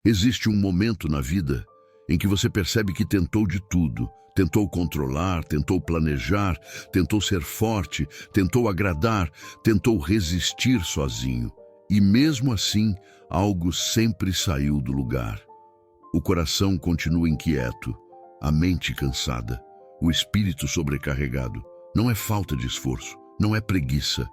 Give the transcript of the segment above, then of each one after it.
Existe um momento na vida em que você percebe que tentou de tudo. Tentou controlar, tentou planejar, tentou ser forte, tentou agradar, tentou resistir sozinho. E mesmo assim, algo sempre saiu do lugar. O coração continua inquieto, a mente cansada, o espírito sobrecarregado. Não é falta de esforço, não é preguiça.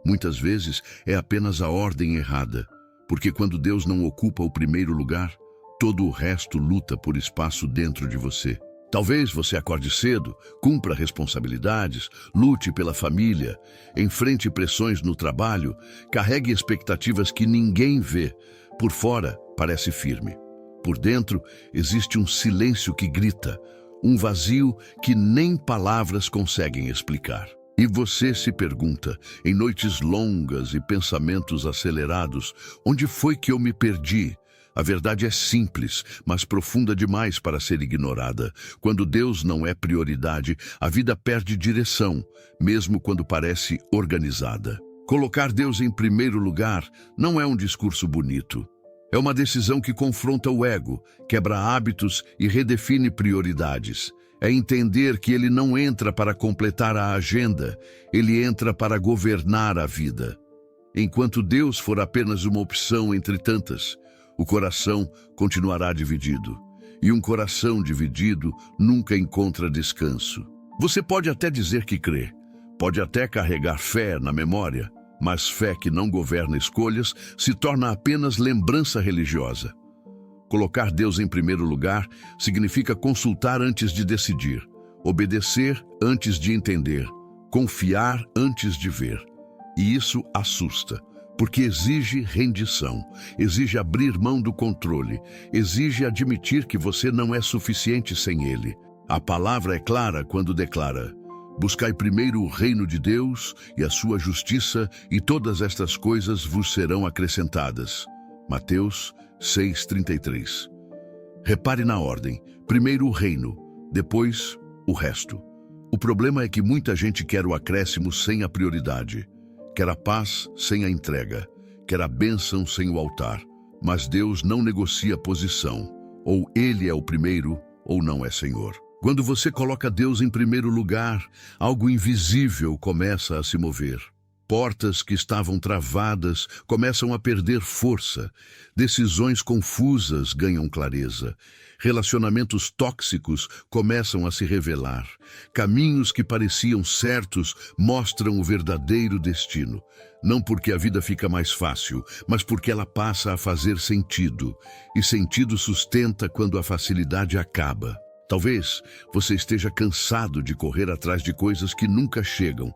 Muitas vezes é apenas a ordem errada, porque quando Deus não ocupa o primeiro lugar, todo o resto luta por espaço dentro de você. Talvez você acorde cedo, cumpra responsabilidades, lute pela família, enfrente pressões no trabalho, carregue expectativas que ninguém vê. Por fora, parece firme. Por dentro, existe um silêncio que grita, um vazio que nem palavras conseguem explicar. E você se pergunta, em noites longas e pensamentos acelerados, onde foi que eu me perdi? A verdade é simples, mas profunda demais para ser ignorada. Quando Deus não é prioridade, a vida perde direção, mesmo quando parece organizada. Colocar Deus em primeiro lugar não é um discurso bonito. É uma decisão que confronta o ego, quebra hábitos e redefine prioridades. É entender que ele não entra para completar a agenda, ele entra para governar a vida. Enquanto Deus for apenas uma opção entre tantas, o coração continuará dividido. E um coração dividido nunca encontra descanso. Você pode até dizer que crê, pode até carregar fé na memória, mas fé que não governa escolhas se torna apenas lembrança religiosa. Colocar Deus em primeiro lugar significa consultar antes de decidir, obedecer antes de entender, confiar antes de ver. E isso assusta, porque exige rendição, exige abrir mão do controle, exige admitir que você não é suficiente sem Ele. A palavra é clara quando declara: buscai primeiro o reino de Deus e a sua justiça, e todas estas coisas vos serão acrescentadas. Mateus 6,33. Repare na ordem: primeiro o reino, depois o resto. O problema é que muita gente quer o acréscimo sem a prioridade. Quer a paz sem a entrega, quer a bênção sem o altar. Mas Deus não negocia posição. Ou Ele é o primeiro, ou não é Senhor. Quando você coloca Deus em primeiro lugar, algo invisível começa a se mover. Portas que estavam travadas começam a perder força. Decisões confusas ganham clareza. Relacionamentos tóxicos começam a se revelar. Caminhos que pareciam certos mostram o verdadeiro destino. Não porque a vida fica mais fácil, mas porque ela passa a fazer sentido. E sentido sustenta quando a facilidade acaba. Talvez você esteja cansado de correr atrás de coisas que nunca chegam,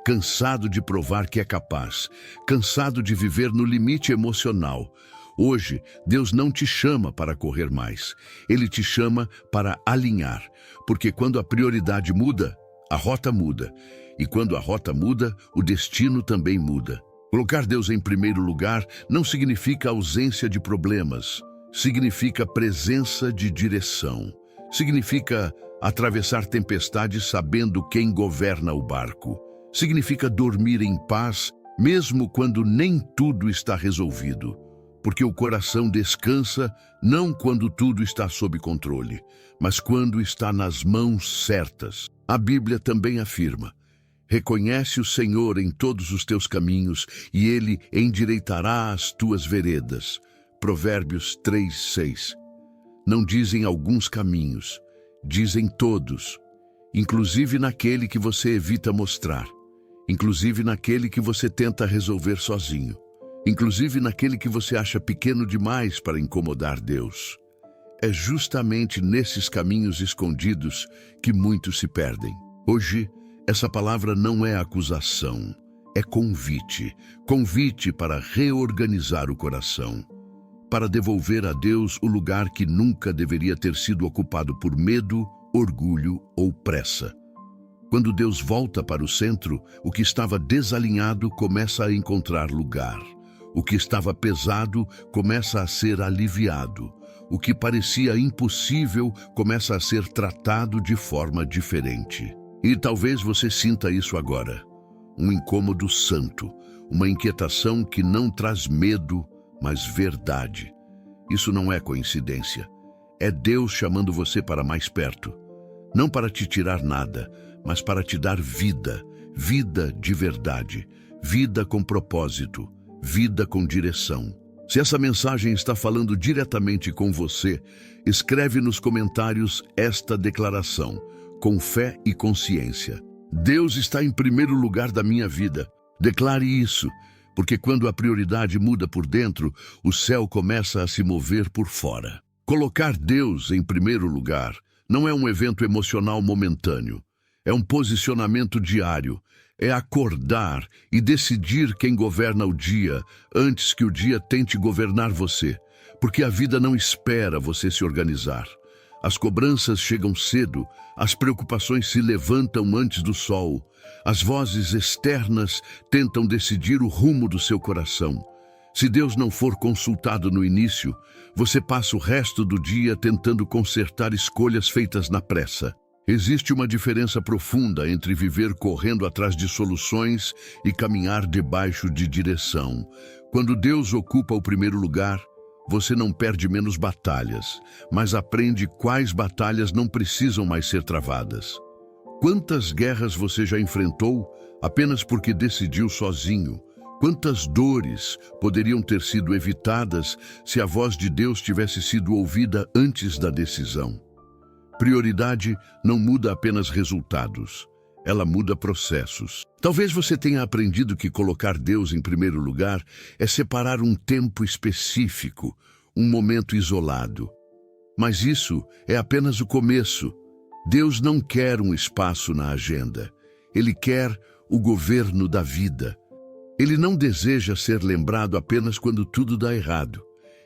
cansado de provar que é capaz, cansado de viver no limite emocional. Hoje, Deus não te chama para correr mais, Ele te chama para alinhar, porque quando a prioridade muda, a rota muda, e quando a rota muda, o destino também muda. Colocar Deus em primeiro lugar não significa ausência de problemas, significa presença de direção. Significa atravessar tempestades sabendo quem governa o barco. Significa dormir em paz, mesmo quando nem tudo está resolvido. Porque o coração descansa não quando tudo está sob controle, mas quando está nas mãos certas. A Bíblia também afirma: reconhece o Senhor em todos os teus caminhos e Ele endireitará as tuas veredas. Provérbios 3:6. Não dizem alguns caminhos, dizem todos, inclusive naquele que você evita mostrar, inclusive naquele que você tenta resolver sozinho, inclusive naquele que você acha pequeno demais para incomodar Deus. É justamente nesses caminhos escondidos que muitos se perdem. Hoje, essa palavra não é acusação, é convite, convite para reorganizar o coração, para devolver a Deus o lugar que nunca deveria ter sido ocupado por medo, orgulho ou pressa. Quando Deus volta para o centro, o que estava desalinhado começa a encontrar lugar. O que estava pesado começa a ser aliviado. O que parecia impossível começa a ser tratado de forma diferente. E talvez você sinta isso agora. Um incômodo santo, uma inquietação que não traz medo, mas verdade. Isso não é coincidência. É Deus chamando você para mais perto. Não para te tirar nada, mas para te dar vida. Vida de verdade. Vida com propósito. Vida com direção. Se essa mensagem está falando diretamente com você, escreve nos comentários esta declaração, com fé e consciência. Deus está em primeiro lugar da minha vida. Declare isso, porque quando a prioridade muda por dentro, o céu começa a se mover por fora. Colocar Deus em primeiro lugar não é um evento emocional momentâneo. É um posicionamento diário. É acordar e decidir quem governa o dia antes que o dia tente governar você. Porque a vida não espera você se organizar. As cobranças chegam cedo, as preocupações se levantam antes do sol. As vozes externas tentam decidir o rumo do seu coração. Se Deus não for consultado no início, você passa o resto do dia tentando consertar escolhas feitas na pressa. Existe uma diferença profunda entre viver correndo atrás de soluções e caminhar debaixo de direção. Quando Deus ocupa o primeiro lugar, você não perde menos batalhas, mas aprende quais batalhas não precisam mais ser travadas. Quantas guerras você já enfrentou apenas porque decidiu sozinho? Quantas dores poderiam ter sido evitadas se a voz de Deus tivesse sido ouvida antes da decisão? Prioridade não muda apenas resultados, ela muda processos. Talvez você tenha aprendido que colocar Deus em primeiro lugar é separar um tempo específico, um momento isolado. Mas isso é apenas o começo. Deus não quer um espaço na agenda. Ele quer o governo da vida. Ele não deseja ser lembrado apenas quando tudo dá errado.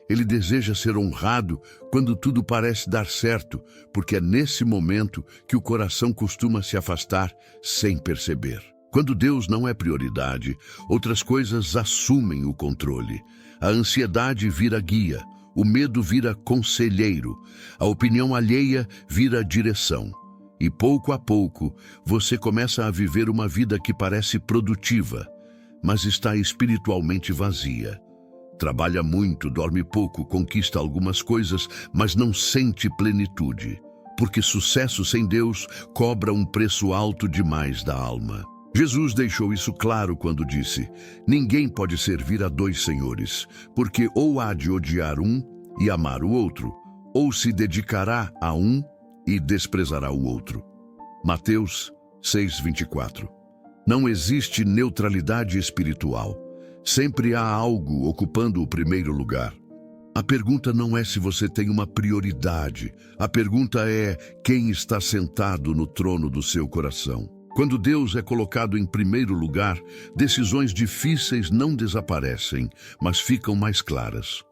Ele deseja ser honrado quando tudo parece dar certo, porque é nesse momento que o coração costuma se afastar sem perceber. Quando Deus não é prioridade, outras coisas assumem o controle. A ansiedade vira guia, o medo vira conselheiro, a opinião alheia vira direção. E pouco a pouco, você começa a viver uma vida que parece produtiva, mas está espiritualmente vazia. Trabalha muito, dorme pouco, conquista algumas coisas, mas não sente plenitude, porque sucesso sem Deus cobra um preço alto demais da alma. Jesus deixou isso claro quando disse: ninguém pode servir a dois senhores, porque ou há de odiar um e amar o outro, ou se dedicará a um e desprezará o outro. Mateus 6:24. Não existe neutralidade espiritual. Sempre há algo ocupando o primeiro lugar. A pergunta não é se você tem uma prioridade. A pergunta é quem está sentado no trono do seu coração. Quando Deus é colocado em primeiro lugar, decisões difíceis não desaparecem, mas ficam mais claras.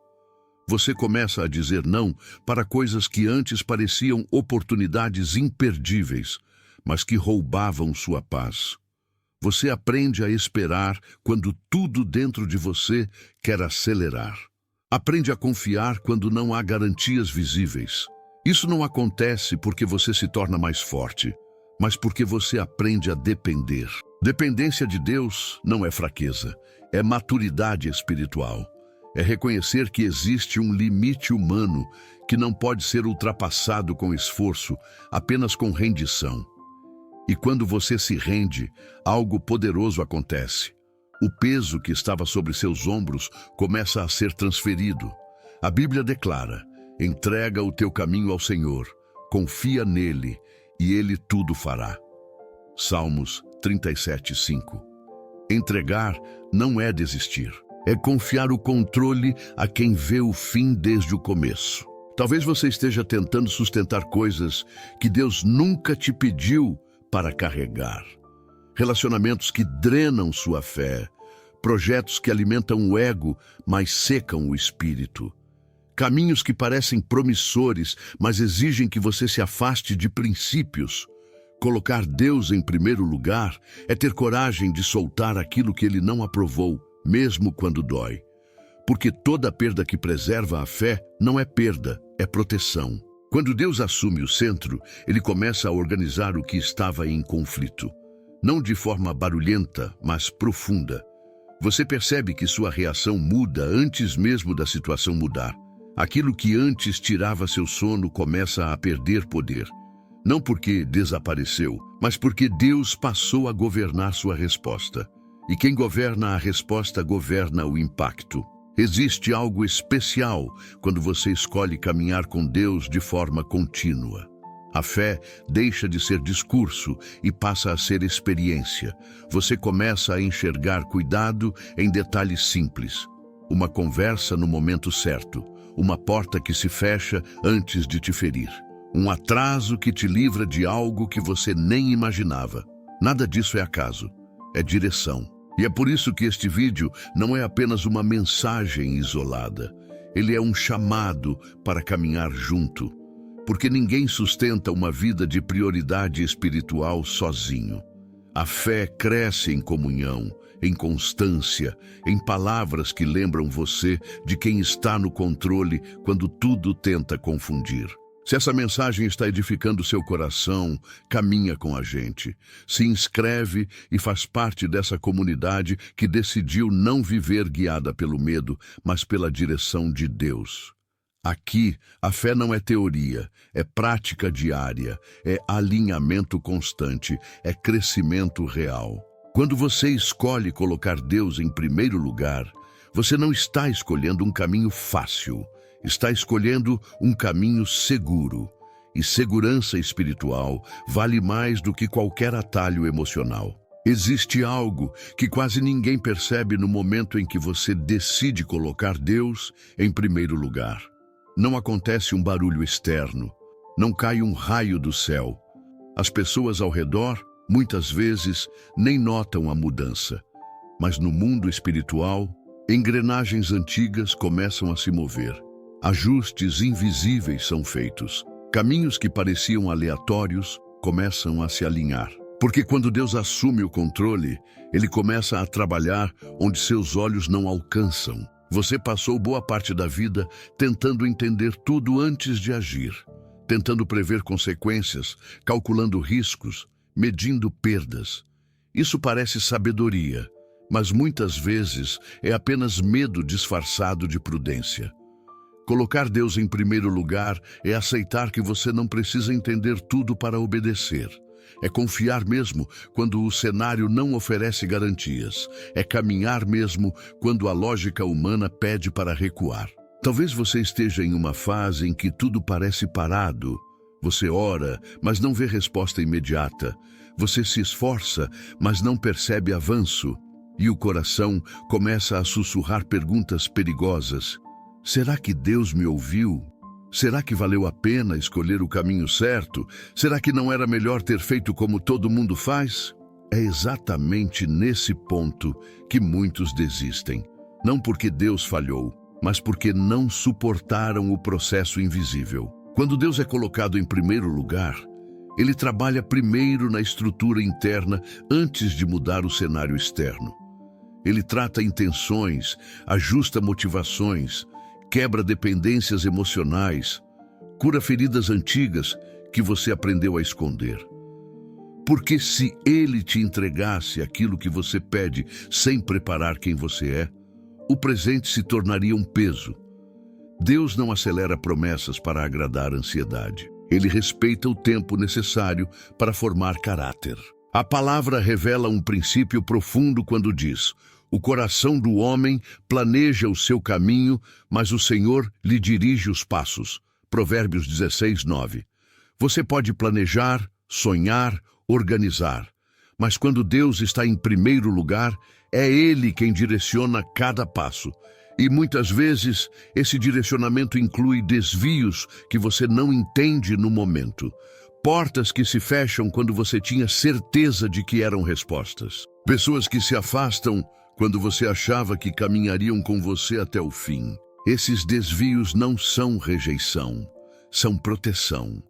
Você começa a dizer não para coisas que antes pareciam oportunidades imperdíveis, mas que roubavam sua paz. Você aprende a esperar quando tudo dentro de você quer acelerar. Aprende a confiar quando não há garantias visíveis. Isso não acontece porque você se torna mais forte, mas porque você aprende a depender. Dependência de Deus não é fraqueza, é maturidade espiritual. É reconhecer que existe um limite humano que não pode ser ultrapassado com esforço, apenas com rendição. E quando você se rende, algo poderoso acontece. O peso que estava sobre seus ombros começa a ser transferido. A Bíblia declara: entrega o teu caminho ao Senhor, confia nele e ele tudo fará. Salmos 37:5. Entregar não é desistir, é confiar o controle a quem vê o fim desde o começo. Talvez você esteja tentando sustentar coisas que Deus nunca te pediu para carregar. Relacionamentos que drenam sua fé, projetos que alimentam o ego, mas secam o espírito. Caminhos que parecem promissores, mas exigem que você se afaste de princípios. Colocar Deus em primeiro lugar é ter coragem de soltar aquilo que Ele não aprovou, mesmo quando dói. Porque toda perda que preserva a fé não é perda, é proteção. Quando Deus assume o centro, Ele começa a organizar o que estava em conflito. Não de forma barulhenta, mas profunda. Você percebe que sua reação muda antes mesmo da situação mudar. Aquilo que antes tirava seu sono começa a perder poder. Não porque desapareceu, mas porque Deus passou a governar sua resposta. E quem governa a resposta governa o impacto. Existe algo especial quando você escolhe caminhar com Deus de forma contínua. A fé deixa de ser discurso e passa a ser experiência. Você começa a enxergar cuidado em detalhes simples. Uma conversa no momento certo. Uma porta que se fecha antes de te ferir. Um atraso que te livra de algo que você nem imaginava. Nada disso é acaso. É direção. E é por isso que este vídeo não é apenas uma mensagem isolada. Ele é um chamado para caminhar junto. Porque ninguém sustenta uma vida de prioridade espiritual sozinho. A fé cresce em comunhão, em constância, em palavras que lembram você de quem está no controle quando tudo tenta confundir. Se essa mensagem está edificando seu coração, caminha com a gente. Se inscreve e faz parte dessa comunidade que decidiu não viver guiada pelo medo, mas pela direção de Deus. Aqui, a fé não é teoria, é prática diária, é alinhamento constante, é crescimento real. Quando você escolhe colocar Deus em primeiro lugar, você não está escolhendo um caminho fácil, está escolhendo um caminho seguro. E segurança espiritual vale mais do que qualquer atalho emocional. Existe algo que quase ninguém percebe no momento em que você decide colocar Deus em primeiro lugar. Não acontece um barulho externo, não cai um raio do céu. As pessoas ao redor, muitas vezes, nem notam a mudança. Mas no mundo espiritual, engrenagens antigas começam a se mover. Ajustes invisíveis são feitos. Caminhos que pareciam aleatórios começam a se alinhar. Porque quando Deus assume o controle, Ele começa a trabalhar onde seus olhos não alcançam. Você passou boa parte da vida tentando entender tudo antes de agir, tentando prever consequências, calculando riscos, medindo perdas. Isso parece sabedoria, mas muitas vezes é apenas medo disfarçado de prudência. Colocar Deus em primeiro lugar é aceitar que você não precisa entender tudo para obedecer. É confiar mesmo quando o cenário não oferece garantias. É caminhar mesmo quando a lógica humana pede para recuar. Talvez você esteja em uma fase em que tudo parece parado. Você ora, mas não vê resposta imediata. Você se esforça, mas não percebe avanço. E o coração começa a sussurrar perguntas perigosas. Será que Deus me ouviu? Será que valeu a pena escolher o caminho certo? Será que não era melhor ter feito como todo mundo faz? É exatamente nesse ponto que muitos desistem. Não porque Deus falhou, mas porque não suportaram o processo invisível. Quando Deus é colocado em primeiro lugar, Ele trabalha primeiro na estrutura interna antes de mudar o cenário externo. Ele trata intenções, ajusta motivações, quebra dependências emocionais, cura feridas antigas que você aprendeu a esconder. Porque se Ele te entregasse aquilo que você pede sem preparar quem você é, o presente se tornaria um peso. Deus não acelera promessas para agradar a ansiedade. Ele respeita o tempo necessário para formar caráter. A palavra revela um princípio profundo quando diz: o coração do homem planeja o seu caminho, mas o Senhor lhe dirige os passos. Provérbios 16:9. Você pode planejar, sonhar, organizar, mas quando Deus está em primeiro lugar, é Ele quem direciona cada passo. E muitas vezes, esse direcionamento inclui desvios que você não entende no momento. Portas que se fecham quando você tinha certeza de que eram respostas. Pessoas que se afastam quando você achava que caminhariam com você até o fim. Esses desvios não são rejeição, são proteção.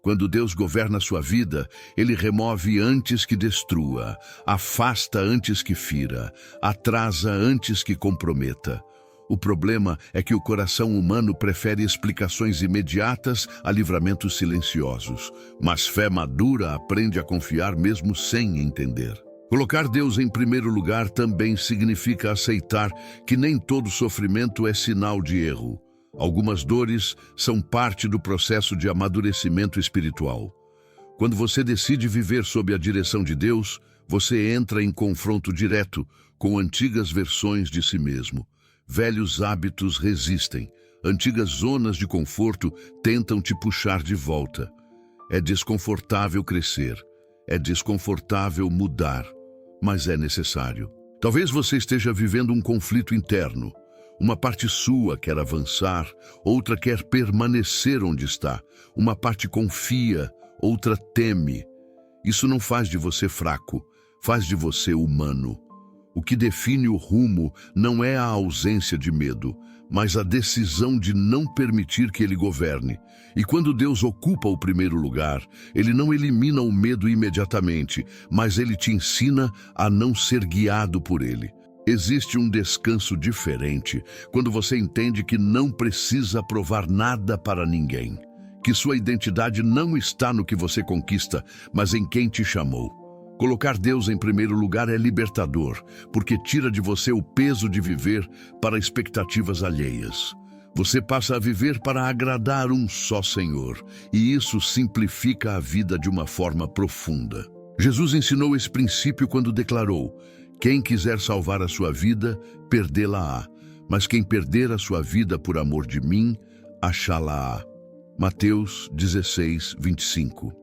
Quando Deus governa sua vida, Ele remove antes que destrua, afasta antes que fira, atrasa antes que comprometa. O problema é que o coração humano prefere explicações imediatas a livramentos silenciosos, mas fé madura aprende a confiar mesmo sem entender. Colocar Deus em primeiro lugar também significa aceitar que nem todo sofrimento é sinal de erro. Algumas dores são parte do processo de amadurecimento espiritual. Quando você decide viver sob a direção de Deus, você entra em confronto direto com antigas versões de si mesmo. Velhos hábitos resistem, antigas zonas de conforto tentam te puxar de volta. É desconfortável crescer, é desconfortável mudar, mas é necessário. Talvez você esteja vivendo um conflito interno. Uma parte sua quer avançar, outra quer permanecer onde está. Uma parte confia, outra teme. Isso não faz de você fraco, faz de você humano. O que define o rumo não é a ausência de medo, mas a decisão de não permitir que ele governe. E quando Deus ocupa o primeiro lugar, ele não elimina o medo imediatamente, mas ele te ensina a não ser guiado por ele. Existe um descanso diferente quando você entende que não precisa provar nada para ninguém, que sua identidade não está no que você conquista, mas em quem te chamou. Colocar Deus em primeiro lugar é libertador, porque tira de você o peso de viver para expectativas alheias. Você passa a viver para agradar um só Senhor, e isso simplifica a vida de uma forma profunda. Jesus ensinou esse princípio quando declarou: quem quiser salvar a sua vida, perdê-la-á, mas quem perder a sua vida por amor de mim, achá-la-á. Mateus 16, 25.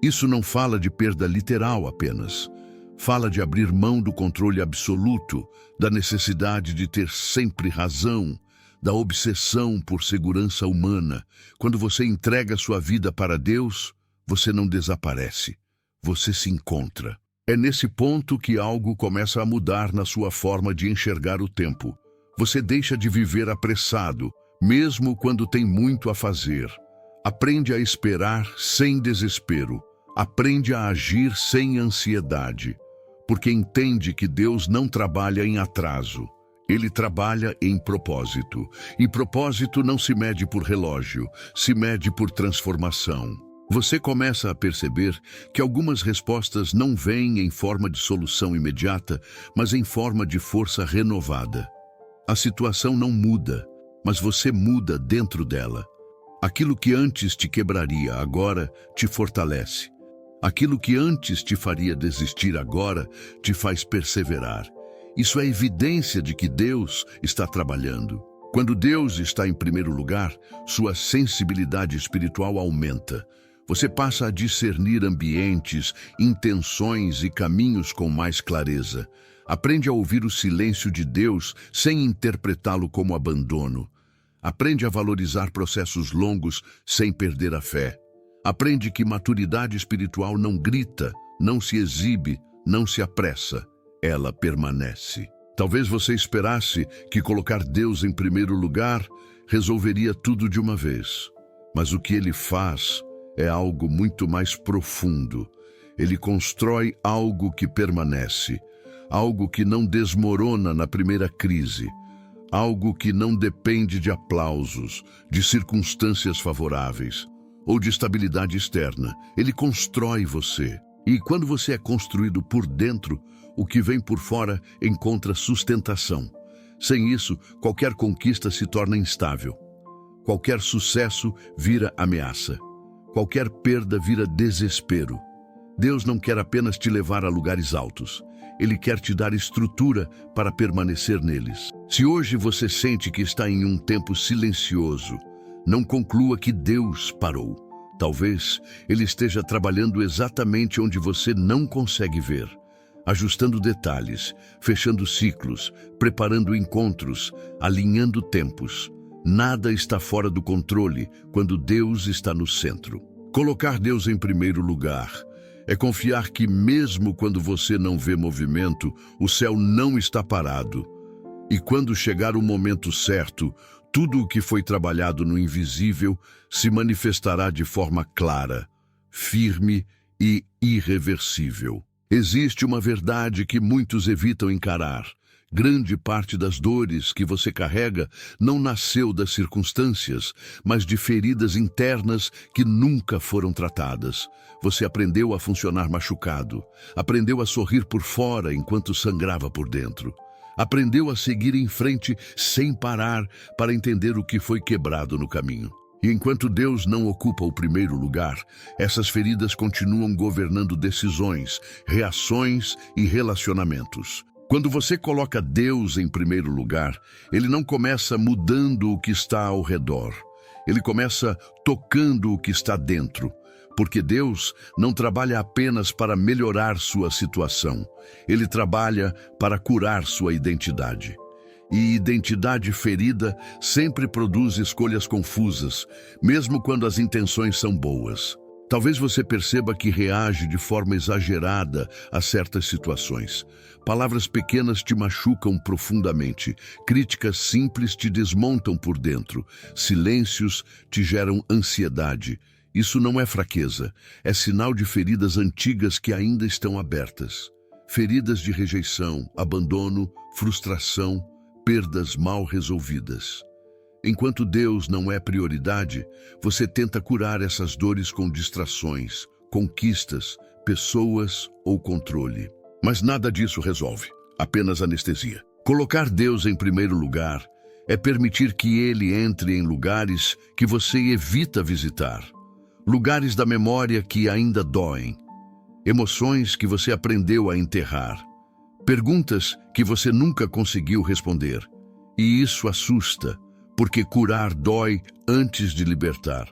Isso não fala de perda literal apenas. Fala de abrir mão do controle absoluto, da necessidade de ter sempre razão, da obsessão por segurança humana. Quando você entrega sua vida para Deus, você não desaparece, você se encontra. É nesse ponto que algo começa a mudar na sua forma de enxergar o tempo. Você deixa de viver apressado, mesmo quando tem muito a fazer. Aprende a esperar sem desespero. Aprende a agir sem ansiedade. Porque entende que Deus não trabalha em atraso. Ele trabalha em propósito. E propósito não se mede por relógio, se mede por transformação. Você começa a perceber que algumas respostas não vêm em forma de solução imediata, mas em forma de força renovada. A situação não muda, mas você muda dentro dela. Aquilo que antes te quebraria, agora te fortalece. Aquilo que antes te faria desistir, agora te faz perseverar. Isso é evidência de que Deus está trabalhando. Quando Deus está em primeiro lugar, sua sensibilidade espiritual aumenta. Você passa a discernir ambientes, intenções e caminhos com mais clareza. Aprende a ouvir o silêncio de Deus sem interpretá-lo como abandono. Aprende a valorizar processos longos sem perder a fé. Aprende que maturidade espiritual não grita, não se exibe, não se apressa. Ela permanece. Talvez você esperasse que colocar Deus em primeiro lugar resolveria tudo de uma vez. Mas o que ele faz é algo muito mais profundo. Ele constrói algo que permanece, algo que não desmorona na primeira crise, algo que não depende de aplausos, de circunstâncias favoráveis ou de estabilidade externa. Ele constrói você. E quando você é construído por dentro, o que vem por fora encontra sustentação. Sem isso, qualquer conquista se torna instável. Qualquer sucesso vira ameaça. Qualquer perda vira desespero. Deus não quer apenas te levar a lugares altos. Ele quer te dar estrutura para permanecer neles. Se hoje você sente que está em um tempo silencioso, não conclua que Deus parou. Talvez Ele esteja trabalhando exatamente onde você não consegue ver, ajustando detalhes, fechando ciclos, preparando encontros, alinhando tempos. Nada está fora do controle quando Deus está no centro. Colocar Deus em primeiro lugar é confiar que mesmo quando você não vê movimento, o céu não está parado. E quando chegar o momento certo, tudo o que foi trabalhado no invisível se manifestará de forma clara, firme e irreversível. Existe uma verdade que muitos evitam encarar. Grande parte das dores que você carrega não nasceu das circunstâncias, mas de feridas internas que nunca foram tratadas. Você aprendeu a funcionar machucado, aprendeu a sorrir por fora enquanto sangrava por dentro. Aprendeu a seguir em frente sem parar para entender o que foi quebrado no caminho. E enquanto Deus não ocupa o primeiro lugar, essas feridas continuam governando decisões, reações e relacionamentos. Quando você coloca Deus em primeiro lugar, ele não começa mudando o que está ao redor. Ele começa tocando o que está dentro. Porque Deus não trabalha apenas para melhorar sua situação. Ele trabalha para curar sua identidade. E identidade ferida sempre produz escolhas confusas, mesmo quando as intenções são boas. Talvez você perceba que reage de forma exagerada a certas situações. Palavras pequenas te machucam profundamente. Críticas simples te desmontam por dentro. Silêncios te geram ansiedade. Isso não é fraqueza, é sinal de feridas antigas que ainda estão abertas. Feridas de rejeição, abandono, frustração, perdas mal resolvidas. Enquanto Deus não é prioridade, você tenta curar essas dores com distrações, conquistas, pessoas ou controle. Mas nada disso resolve, apenas anestesia. Colocar Deus em primeiro lugar é permitir que Ele entre em lugares que você evita visitar. Lugares da memória que ainda doem, emoções que você aprendeu a enterrar, perguntas que você nunca conseguiu responder. E isso assusta, porque curar dói antes de libertar.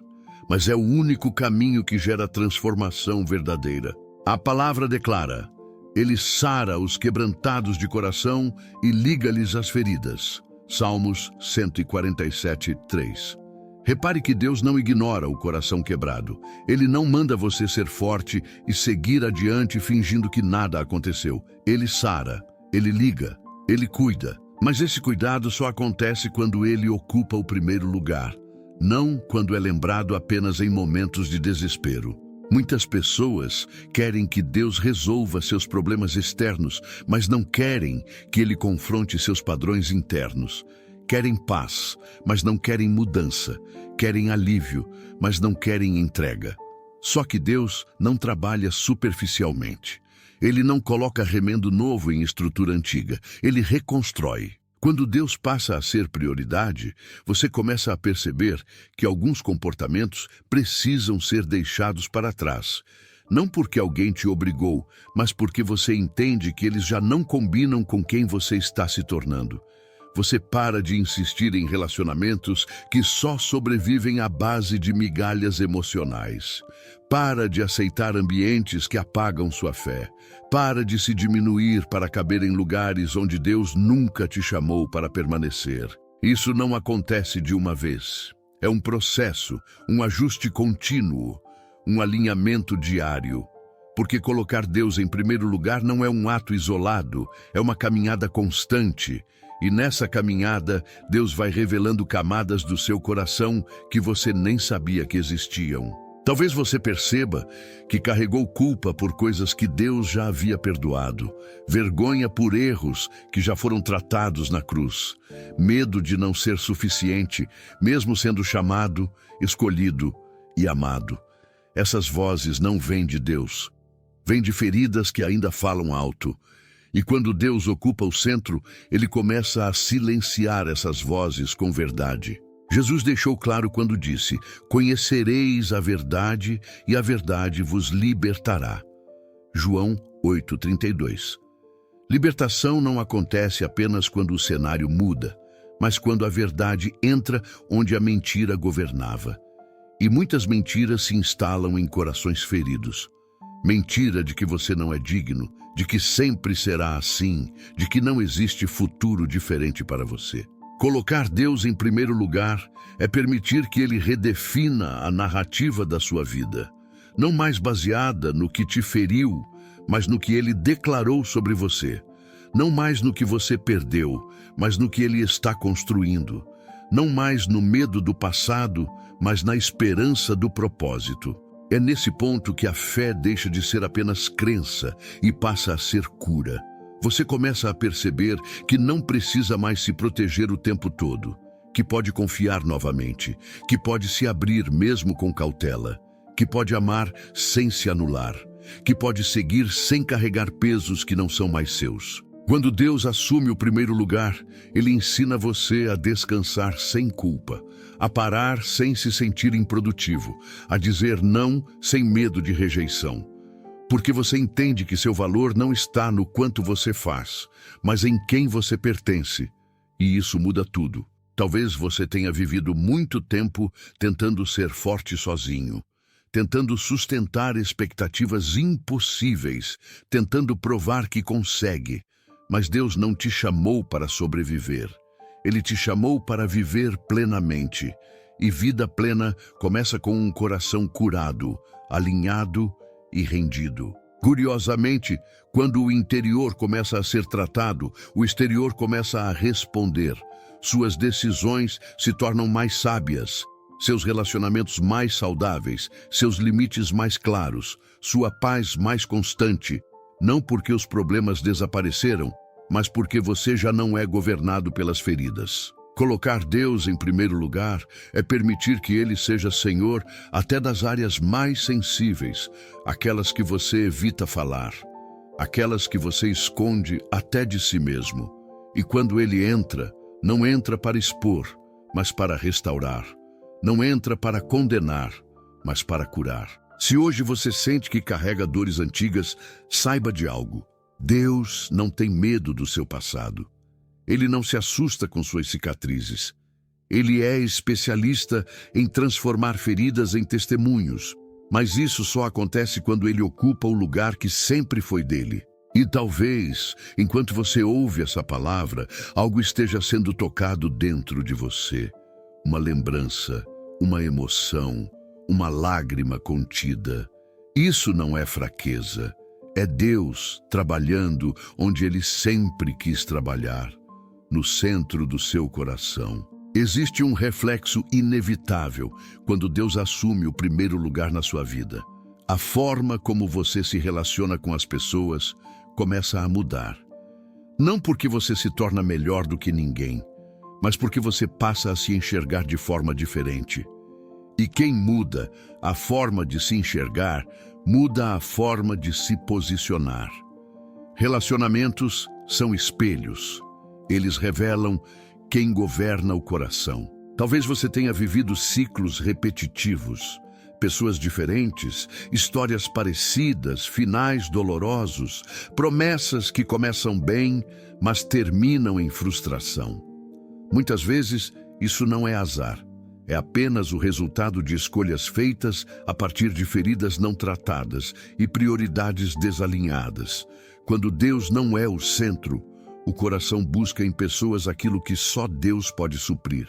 Mas é o único caminho que gera transformação verdadeira. A palavra declara: Ele sara os quebrantados de coração e liga-lhes as feridas. Salmos 147, 3. Repare que Deus não ignora o coração quebrado. Ele não manda você ser forte e seguir adiante fingindo que nada aconteceu. Ele sara, Ele liga, Ele cuida. Mas esse cuidado só acontece quando Ele ocupa o primeiro lugar, não quando é lembrado apenas em momentos de desespero. Muitas pessoas querem que Deus resolva seus problemas externos, mas não querem que Ele confronte seus padrões internos. Querem paz, mas não querem mudança. Querem alívio, mas não querem entrega. Só que Deus não trabalha superficialmente. Ele não coloca remendo novo em estrutura antiga. Ele reconstrói. Quando Deus passa a ser prioridade, você começa a perceber que alguns comportamentos precisam ser deixados para trás. Não porque alguém te obrigou, mas porque você entende que eles já não combinam com quem você está se tornando. Você para de insistir em relacionamentos que só sobrevivem à base de migalhas emocionais. Para de aceitar ambientes que apagam sua fé. Para de se diminuir para caber em lugares onde Deus nunca te chamou para permanecer. Isso não acontece de uma vez. É um processo, um ajuste contínuo, um alinhamento diário. Porque colocar Deus em primeiro lugar não é um ato isolado, é uma caminhada constante. E nessa caminhada, Deus vai revelando camadas do seu coração que você nem sabia que existiam. Talvez você perceba que carregou culpa por coisas que Deus já havia perdoado, vergonha por erros que já foram tratados na cruz, medo de não ser suficiente, mesmo sendo chamado, escolhido e amado. Essas vozes não vêm de Deus, vêm de feridas que ainda falam alto. E quando Deus ocupa o centro, Ele começa a silenciar essas vozes com verdade. Jesus deixou claro quando disse: "Conhecereis a verdade e a verdade vos libertará." João 8:32. Libertação não acontece apenas quando o cenário muda, mas quando a verdade entra onde a mentira governava. E muitas mentiras se instalam em corações feridos. Mentira de que você não é digno, de que sempre será assim, de que não existe futuro diferente para você. Colocar Deus em primeiro lugar é permitir que Ele redefina a narrativa da sua vida, não mais baseada no que te feriu, mas no que Ele declarou sobre você. Não mais no que você perdeu, mas no que Ele está construindo. Não mais no medo do passado, mas na esperança do propósito. É nesse ponto que a fé deixa de ser apenas crença e passa a ser cura. Você começa a perceber que não precisa mais se proteger o tempo todo, que pode confiar novamente, que pode se abrir mesmo com cautela, que pode amar sem se anular, que pode seguir sem carregar pesos que não são mais seus. Quando Deus assume o primeiro lugar, Ele ensina você a descansar sem culpa, a parar sem se sentir improdutivo, a dizer não sem medo de rejeição. Porque você entende que seu valor não está no quanto você faz, mas em quem você pertence. E isso muda tudo. Talvez você tenha vivido muito tempo tentando ser forte sozinho, tentando sustentar expectativas impossíveis, tentando provar que consegue. Mas Deus não te chamou para sobreviver. Ele te chamou para viver plenamente. E vida plena começa com um coração curado, alinhado e rendido. Curiosamente, quando o interior começa a ser tratado, o exterior começa a responder. Suas decisões se tornam mais sábias, seus relacionamentos mais saudáveis, seus limites mais claros, sua paz mais constante. Não porque os problemas desapareceram, mas porque você já não é governado pelas feridas. Colocar Deus em primeiro lugar é permitir que Ele seja Senhor até das áreas mais sensíveis, aquelas que você evita falar, aquelas que você esconde até de si mesmo. E quando Ele entra, não entra para expor, mas para restaurar. Não entra para condenar, mas para curar. Se hoje você sente que carrega dores antigas, saiba de algo. Deus não tem medo do seu passado. Ele não se assusta com suas cicatrizes. Ele é especialista em transformar feridas em testemunhos. Mas isso só acontece quando ele ocupa o lugar que sempre foi dele. E talvez, enquanto você ouve essa palavra, algo esteja sendo tocado dentro de você. Uma lembrança, uma emoção, uma lágrima contida. Isso não é fraqueza. É Deus trabalhando onde Ele sempre quis trabalhar, no centro do seu coração. Existe um reflexo inevitável quando Deus assume o primeiro lugar na sua vida. A forma como você se relaciona com as pessoas começa a mudar. Não porque você se torna melhor do que ninguém, mas porque você passa a se enxergar de forma diferente. E quem muda a forma de se enxergar, muda a forma de se posicionar. Relacionamentos são espelhos. Eles revelam quem governa o coração. Talvez você tenha vivido ciclos repetitivos, pessoas diferentes, histórias parecidas, finais dolorosos, promessas que começam bem, mas terminam em frustração. Muitas vezes, isso não é azar. É apenas o resultado de escolhas feitas a partir de feridas não tratadas e prioridades desalinhadas. Quando Deus não é o centro, o coração busca em pessoas aquilo que só Deus pode suprir.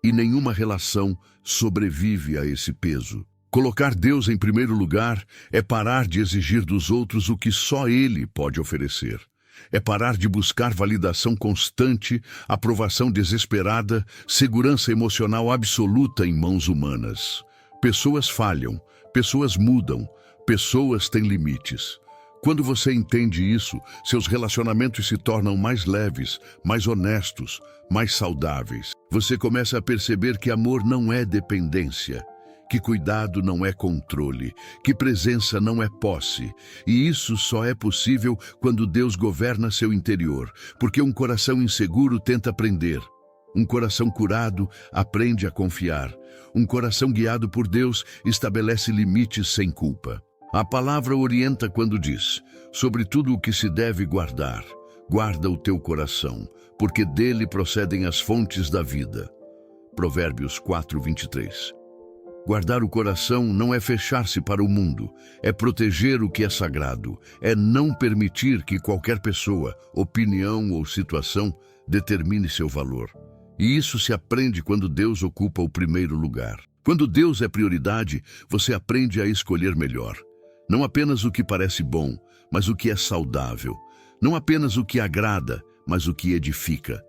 E nenhuma relação sobrevive a esse peso. Colocar Deus em primeiro lugar é parar de exigir dos outros o que só Ele pode oferecer. É parar de buscar validação constante, aprovação desesperada, segurança emocional absoluta em mãos humanas. Pessoas falham, pessoas mudam, pessoas têm limites. Quando você entende isso, seus relacionamentos se tornam mais leves, mais honestos, mais saudáveis. Você começa a perceber que amor não é dependência, que cuidado não é controle, que presença não é posse. E isso só é possível quando Deus governa seu interior, porque um coração inseguro tenta aprender. Um coração curado aprende a confiar. Um coração guiado por Deus estabelece limites sem culpa. A palavra orienta quando diz: sobre tudo o que se deve guardar, guarda o teu coração, porque dele procedem as fontes da vida. Provérbios 4:23. Guardar o coração não é fechar-se para o mundo, é proteger o que é sagrado, é não permitir que qualquer pessoa, opinião ou situação determine seu valor. E isso se aprende quando Deus ocupa o primeiro lugar. Quando Deus é prioridade, você aprende a escolher melhor. Não apenas o que parece bom, mas o que é saudável. Não apenas o que agrada, mas o que edifica.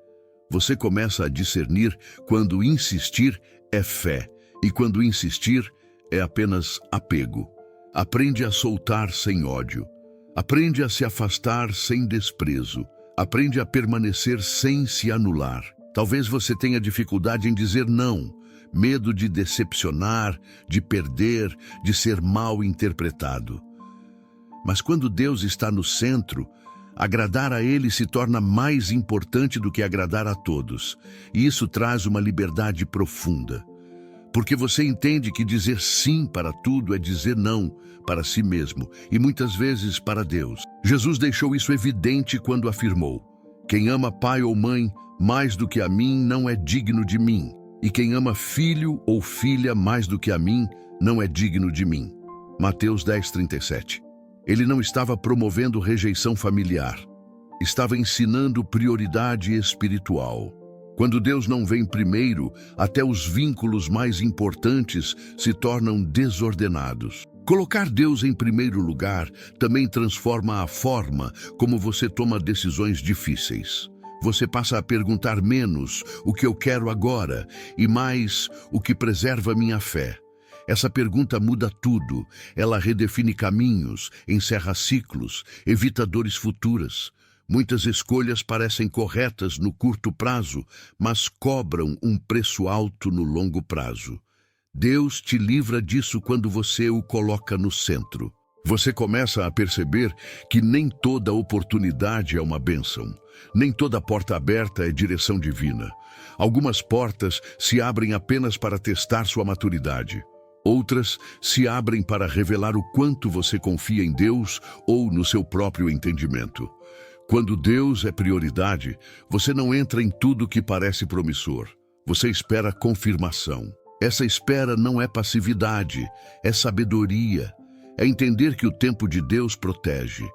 Você começa a discernir quando insistir é fé e quando insistir é apenas apego. Aprende a soltar sem ódio. Aprende a se afastar sem desprezo. Aprende a permanecer sem se anular. Talvez você tenha dificuldade em dizer não, medo de decepcionar, de perder, de ser mal interpretado. Mas quando Deus está no centro, Agradar a Ele se torna mais importante do que agradar a todos, e isso traz uma liberdade profunda. Porque você entende que dizer sim para tudo é dizer não para si mesmo, e muitas vezes para Deus. Jesus deixou isso evidente quando afirmou: quem ama pai ou mãe mais do que a mim não é digno de mim, e quem ama filho ou filha mais do que a mim não é digno de mim. Mateus 10:37. Ele não estava promovendo rejeição familiar, estava ensinando prioridade espiritual. Quando Deus não vem primeiro, até os vínculos mais importantes se tornam desordenados. Colocar Deus em primeiro lugar também transforma a forma como você toma decisões difíceis. Você passa a perguntar menos o que eu quero agora e mais o que preserva minha fé. Essa pergunta muda tudo. Ela redefine caminhos, encerra ciclos, evita dores futuras. Muitas escolhas parecem corretas no curto prazo, mas cobram um preço alto no longo prazo. Deus te livra disso quando você o coloca no centro. Você começa a perceber que nem toda oportunidade é uma bênção. Nem toda porta aberta é direção divina. Algumas portas se abrem apenas para testar sua maturidade. Outras se abrem para revelar o quanto você confia em Deus ou no seu próprio entendimento. Quando Deus é prioridade, você não entra em tudo que parece promissor. Você espera confirmação. Essa espera não é passividade, é sabedoria. É entender que o tempo de Deus protege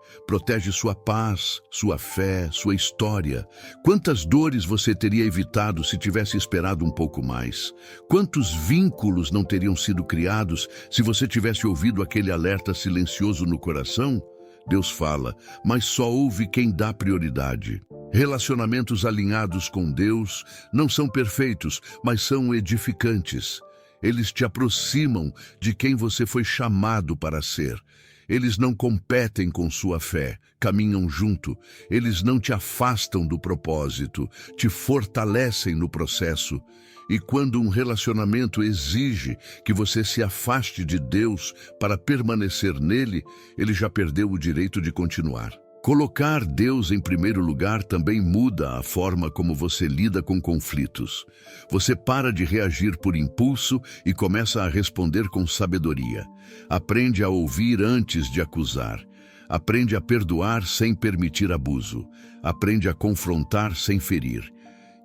sua paz, sua fé, sua história. Quantas dores você teria evitado se tivesse esperado um pouco mais? Quantos vínculos não teriam sido criados se você tivesse ouvido aquele alerta silencioso no coração? Deus fala, mas só ouve quem dá prioridade. Relacionamentos alinhados com Deus não são perfeitos, mas são edificantes. Eles te aproximam de quem você foi chamado para ser. Eles não competem com sua fé, caminham junto. Eles não te afastam do propósito, te fortalecem no processo. E quando um relacionamento exige que você se afaste de Deus para permanecer nele, ele já perdeu o direito de continuar. Colocar Deus em primeiro lugar também muda a forma como você lida com conflitos. Você para de reagir por impulso e começa a responder com sabedoria. Aprende a ouvir antes de acusar. Aprende a perdoar sem permitir abuso. Aprende a confrontar sem ferir.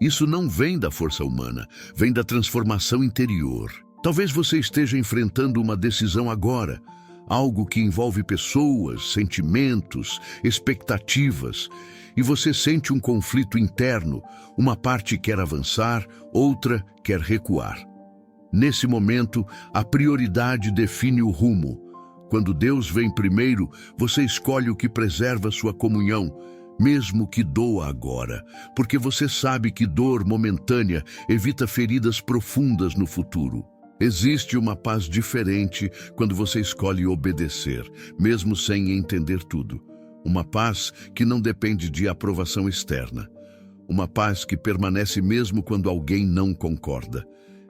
Isso não vem da força humana, vem da transformação interior. Talvez você esteja enfrentando uma decisão agora, algo que envolve pessoas, sentimentos, expectativas, e você sente um conflito interno, uma parte quer avançar, outra quer recuar. Nesse momento, a prioridade define o rumo. Quando Deus vem primeiro, você escolhe o que preserva sua comunhão, mesmo que doa agora, porque você sabe que dor momentânea evita feridas profundas no futuro. Existe uma paz diferente quando você escolhe obedecer, mesmo sem entender tudo. Uma paz que não depende de aprovação externa. Uma paz que permanece mesmo quando alguém não concorda.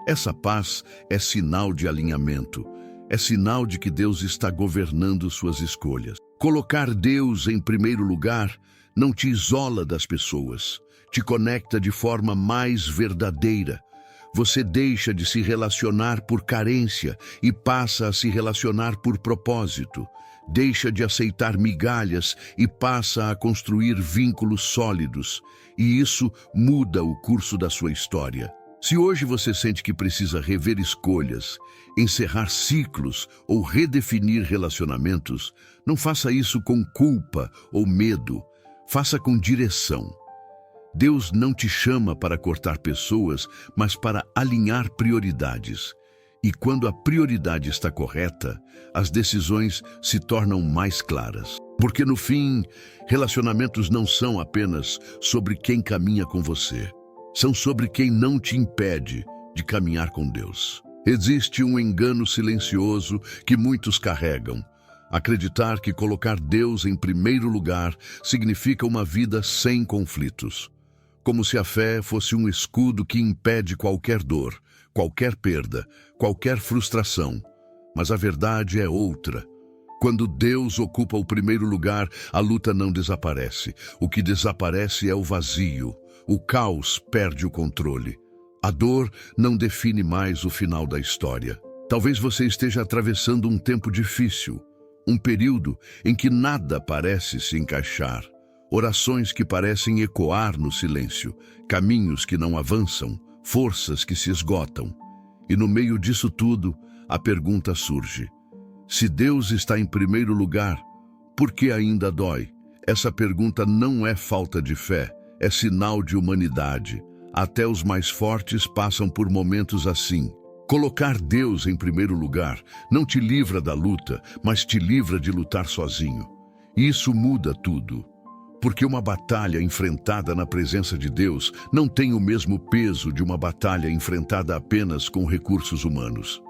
Essa paz é sinal de alinhamento. É sinal de que Deus está governando suas escolhas. Colocar Deus em primeiro lugar não te isola das pessoas, te conecta de forma mais verdadeira. Você deixa de se relacionar por carência e passa a se relacionar por propósito. Deixa de aceitar migalhas e passa a construir vínculos sólidos. E isso muda o curso da sua história. Se hoje você sente que precisa rever escolhas, encerrar ciclos ou redefinir relacionamentos, não faça isso com culpa ou medo. Faça com direção. Deus não te chama para cortar pessoas, mas para alinhar prioridades. E quando a prioridade está correta, as decisões se tornam mais claras. Porque no fim, relacionamentos não são apenas sobre quem caminha com você. São sobre quem não te impede de caminhar com Deus. Existe um engano silencioso que muitos carregam. Acreditar que colocar Deus em primeiro lugar significa uma vida sem conflitos. Como se a fé fosse um escudo que impede qualquer dor, qualquer perda, qualquer frustração. Mas a verdade é outra. Quando Deus ocupa o primeiro lugar, a luta não desaparece. O que desaparece é o vazio. O caos perde o controle. A dor não define mais o final da história. Talvez você esteja atravessando um tempo difícil, um período em que nada parece se encaixar. Orações que parecem ecoar no silêncio, caminhos que não avançam, forças que se esgotam. E no meio disso tudo, a pergunta surge: se Deus está em primeiro lugar, por que ainda dói? Essa pergunta não é falta de fé, é sinal de humanidade. Até os mais fortes passam por momentos assim. Colocar Deus em primeiro lugar não te livra da luta, mas te livra de lutar sozinho. E isso muda tudo. Porque uma batalha enfrentada na presença de Deus não tem o mesmo peso de uma batalha enfrentada apenas com recursos humanos.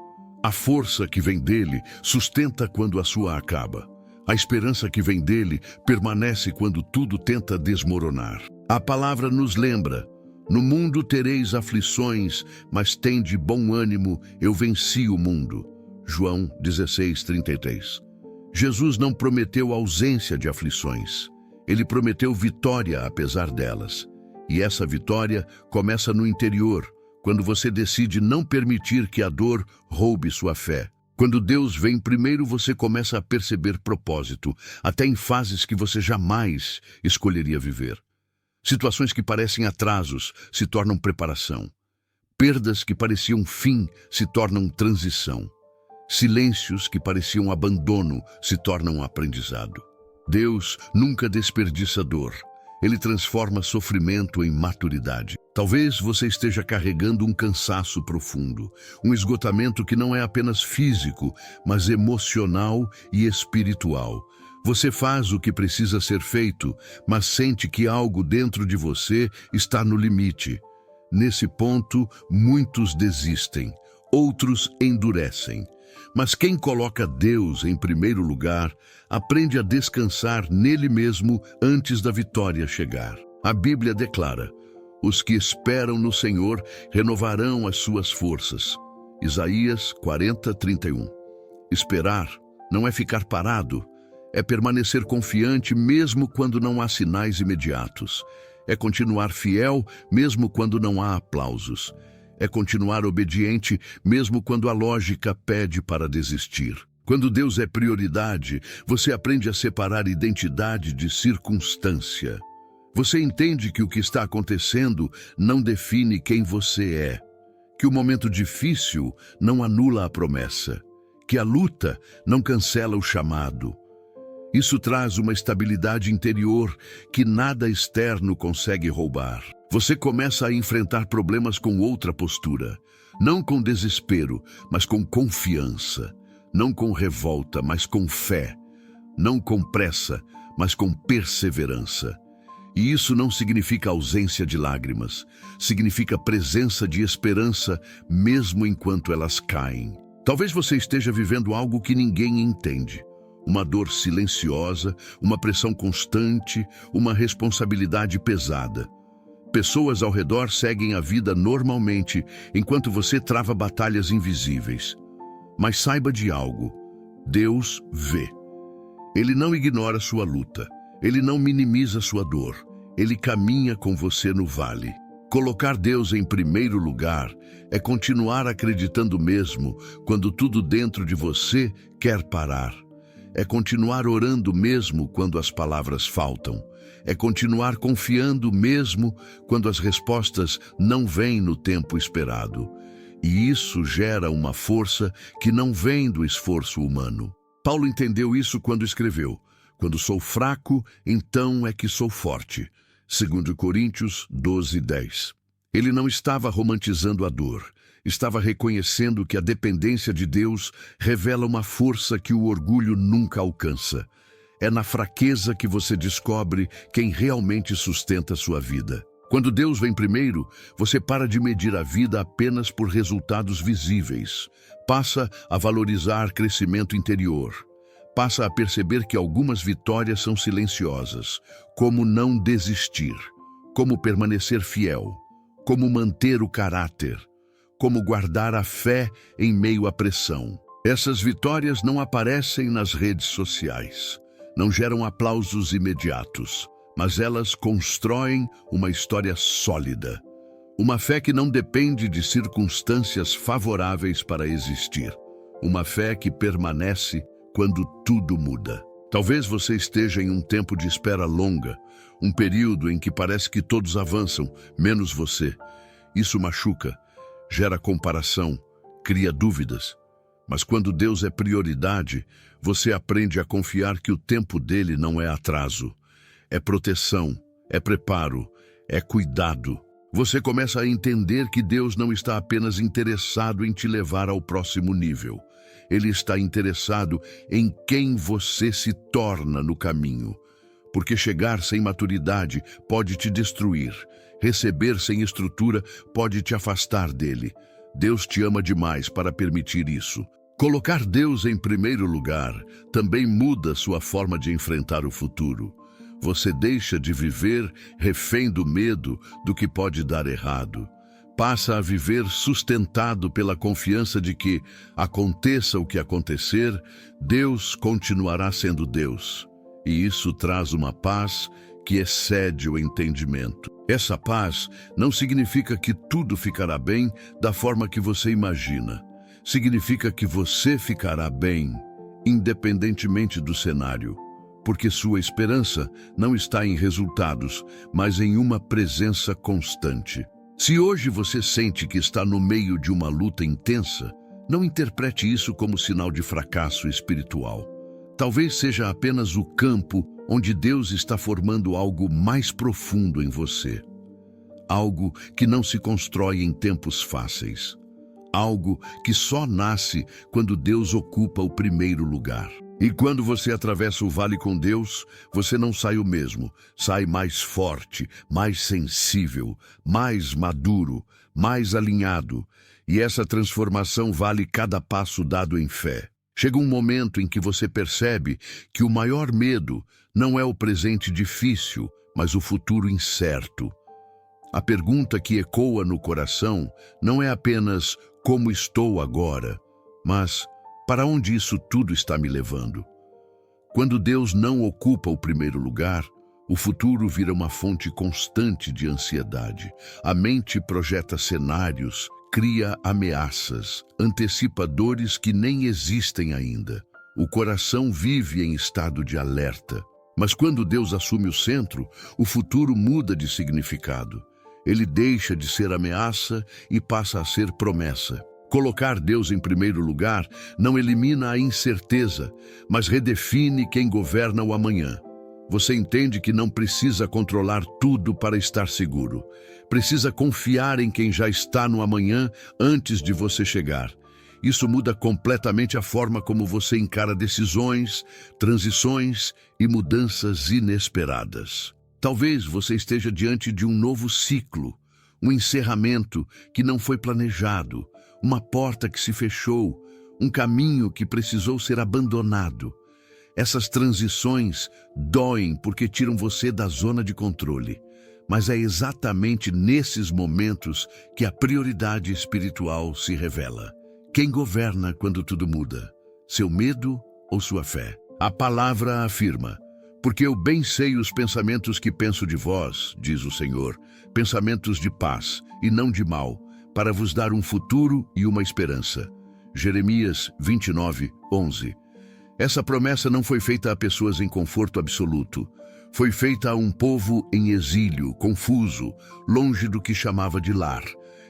A força que vem dele sustenta quando a sua acaba. A esperança que vem dele permanece quando tudo tenta desmoronar. A palavra nos lembra: no mundo tereis aflições, mas tende bom ânimo, eu venci o mundo. João 16:33. Jesus não prometeu ausência de aflições. Ele prometeu vitória apesar delas. E essa vitória começa no interior, quando você decide não permitir que a dor roube sua fé. Quando Deus vem primeiro, você começa a perceber propósito, até em fases que você jamais escolheria viver. Situações que parecem atrasos se tornam preparação. Perdas que pareciam fim se tornam transição. Silêncios que pareciam abandono se tornam aprendizado. Deus nunca desperdiça dor. Ele transforma sofrimento em maturidade. Talvez você esteja carregando um cansaço profundo, um esgotamento que não é apenas físico, mas emocional e espiritual. Você faz o que precisa ser feito, mas sente que algo dentro de você está no limite. Nesse ponto, muitos desistem, outros endurecem. Mas quem coloca Deus em primeiro lugar, aprende a descansar nele mesmo antes da vitória chegar. A Bíblia declara: os que esperam no Senhor renovarão as suas forças. Isaías 40:31. Esperar não é ficar parado, é permanecer confiante mesmo quando não há sinais imediatos. É continuar fiel mesmo quando não há aplausos. É continuar obediente mesmo quando a lógica pede para desistir. Quando Deus é prioridade, você aprende a separar identidade de circunstância. Você entende que o que está acontecendo não define quem você é, que o momento difícil não anula a promessa, que a luta não cancela o chamado. Isso traz uma estabilidade interior que nada externo consegue roubar. Você começa a enfrentar problemas com outra postura, não com desespero, mas com confiança, não com revolta, mas com fé, não com pressa, mas com perseverança. E isso não significa ausência de lágrimas, significa presença de esperança mesmo enquanto elas caem. Talvez você esteja vivendo algo que ninguém entende. Uma dor silenciosa, uma pressão constante, uma responsabilidade pesada. Pessoas ao redor seguem a vida normalmente, enquanto você trava batalhas invisíveis. Mas saiba de algo: Deus vê. Ele não ignora sua luta, ele não minimiza sua dor, ele caminha com você no vale. Colocar Deus em primeiro lugar é continuar acreditando mesmo quando tudo dentro de você quer parar. É continuar orando mesmo quando as palavras faltam. É continuar confiando mesmo quando as respostas não vêm no tempo esperado. E isso gera uma força que não vem do esforço humano. Paulo entendeu isso quando escreveu: quando sou fraco, então é que sou forte. 2 Coríntios 12:10. Ele não estava romantizando a dor. Estava reconhecendo que a dependência de Deus revela uma força que o orgulho nunca alcança. É na fraqueza que você descobre quem realmente sustenta sua vida. Quando Deus vem primeiro, você para de medir a vida apenas por resultados visíveis. Passa a valorizar crescimento interior. Passa a perceber que algumas vitórias são silenciosas, como não desistir, como permanecer fiel, como manter o caráter, como guardar a fé em meio à pressão. Essas vitórias não aparecem nas redes sociais, não geram aplausos imediatos, mas elas constroem uma história sólida. Uma fé que não depende de circunstâncias favoráveis para existir. Uma fé que permanece quando tudo muda. Talvez você esteja em um tempo de espera longa, um período em que parece que todos avançam, menos você. Isso machuca, gera comparação, cria dúvidas. Mas quando Deus é prioridade, você aprende a confiar que o tempo dele não é atraso. É proteção, é preparo, é cuidado. Você começa a entender que Deus não está apenas interessado em te levar ao próximo nível. Ele está interessado em quem você se torna no caminho. Porque chegar sem maturidade pode te destruir. Receber sem estrutura pode te afastar dele. Deus te ama demais para permitir isso. Colocar Deus em primeiro lugar também muda sua forma de enfrentar o futuro. Você deixa de viver refém do medo do que pode dar errado. Passa a viver sustentado pela confiança de que, aconteça o que acontecer, Deus continuará sendo Deus. E isso traz uma paz que excede o entendimento. Essa paz não significa que tudo ficará bem da forma que você imagina. Significa que você ficará bem, independentemente do cenário. Porque sua esperança não está em resultados, mas em uma presença constante. Se hoje você sente que está no meio de uma luta intensa, não interprete isso como sinal de fracasso espiritual. Talvez seja apenas o campo onde Deus está formando algo mais profundo em você. Algo que não se constrói em tempos fáceis. Algo que só nasce quando Deus ocupa o primeiro lugar. E quando você atravessa o vale com Deus, você não sai o mesmo, sai mais forte, mais sensível, mais maduro, mais alinhado. E essa transformação vale cada passo dado em fé. Chega um momento em que você percebe que o maior medo não é o presente difícil, mas o futuro incerto. A pergunta que ecoa no coração não é apenas como estou agora, mas para onde isso tudo está me levando? Quando Deus não ocupa o primeiro lugar, o futuro vira uma fonte constante de ansiedade. A mente projeta cenários, cria ameaças, antecipa dores que nem existem ainda. O coração vive em estado de alerta. Mas quando Deus assume o centro, o futuro muda de significado. Ele deixa de ser ameaça e passa a ser promessa. Colocar Deus em primeiro lugar não elimina a incerteza, mas redefine quem governa o amanhã. Você entende que não precisa controlar tudo para estar seguro. Precisa confiar em quem já está no amanhã antes de você chegar. Isso muda completamente a forma como você encara decisões, transições e mudanças inesperadas. Talvez você esteja diante de um novo ciclo, um encerramento que não foi planejado, uma porta que se fechou, um caminho que precisou ser abandonado. Essas transições doem porque tiram você da zona de controle, mas é exatamente nesses momentos que a prioridade espiritual se revela. Quem governa quando tudo muda? Seu medo ou sua fé? A palavra afirma: porque eu bem sei os pensamentos que penso de vós, diz o Senhor, pensamentos de paz e não de mal, para vos dar um futuro e uma esperança. Jeremias 29:11. Essa promessa não foi feita a pessoas em conforto absoluto. Foi feita a um povo em exílio, confuso, longe do que chamava de lar.